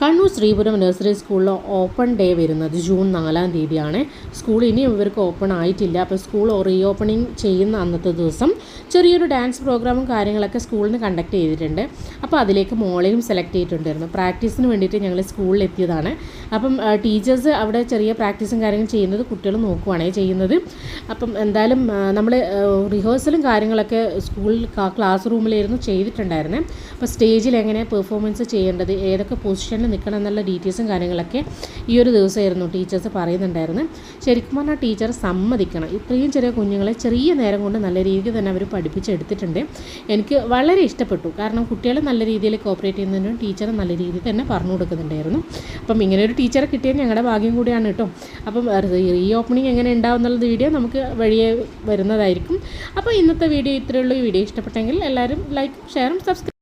Kannur Sreepuram nursery സ്കൂളിൽ open day വരുന്നത് June 4-ാം തീയതിയാണ്. സ്കൂൾ ഇനിയും ഇവർക്ക് ഓപ്പൺ ആയിട്ടില്ല. അപ്പോൾ സ്കൂൾ റീ ഓപ്പണിംഗ് ചെയ്യുന്ന അന്നത്തെ ദിവസം ചെറിയൊരു ഡാൻസ് പ്രോഗ്രാമും കാര്യങ്ങളൊക്കെ സ്കൂളിന് കണ്ടക്ട് ചെയ്തിട്ടുണ്ട്. അപ്പോൾ അതിലേക്ക് മോളെയും സെലക്ട് ചെയ്തിട്ടുണ്ടായിരുന്നു. പ്രാക്ടീസിന് വേണ്ടിയിട്ട് ഞങ്ങൾ സ്കൂളിൽ എത്തിയതാണ്. അപ്പം ടീച്ചേഴ്സ് അവിടെ ചെറിയ പ്രാക്ടീസും കാര്യങ്ങളും ചെയ്യുന്നത് കുട്ടികൾ നോക്കുവാണ് ചെയ്യുന്നത്. അപ്പം എന്തായാലും നമ്മൾ റിഹേഴ്സലും കാര്യങ്ങളൊക്കെ സ്കൂളിൽ ക്ലാസ് റൂമിലായിരുന്നു ചെയ്തിട്ടുണ്ടായിരുന്നത്. അപ്പോൾ സ്റ്റേജിൽ എങ്ങനെ പെർഫോമൻസ് ചെയ്യേണ്ടത്, ഏതൊക്കെ പൊസിഷനിൽ നിൽക്കണം എന്നുള്ള ഡീറ്റെയിൽസും കാര്യങ്ങളൊക്കെ ഈ ഒരു ദിവസമായിരുന്നു ടീച്ചേഴ്സ് പറയുന്നുണ്ടായിരുന്നു. ശരിക്കും പറഞ്ഞാൽ ടീച്ചർ സമ്മതിക്കണം, ഇത്രയും ചെറിയ കുഞ്ഞുങ്ങളെ ചെറിയ നേരം കൊണ്ട് നല്ല രീതിയിൽ തന്നെ അവർ പഠിപ്പിച്ചെടുത്തിട്ടുണ്ട്. എനിക്ക് വളരെ ഇഷ്ടപ്പെട്ടു. കാരണം കുട്ടികൾ നല്ല രീതിയിൽ കോപ്പറേറ്റ് ചെയ്യുന്നതിനും ടീച്ചർ നല്ല രീതിയിൽ തന്നെ പറഞ്ഞു കൊടുക്കുന്നുണ്ടായിരുന്നു. അപ്പം ഇങ്ങനെ ഒരു ടീച്ചറെ കിട്ടിയത് ഞങ്ങളുടെ ഭാഗ്യം കൂടിയാണ് കേട്ടോ. അപ്പം റീ ഓപ്പണിംഗ് എങ്ങനെ ഉണ്ടാവും എന്നുള്ള വീഡിയോ നമുക്ക് വഴിയെ വരുന്നതായിരിക്കും. അപ്പോൾ ഇന്നത്തെ വീഡിയോ ഇത്രയേ ഉള്ളൂ. ഈ വീഡിയോ ഇഷ്ടപ്പെട്ടെങ്കിൽ എല്ലാവരും ലൈക്കും ഷെയറും സബ്സ്ക്രൈബ്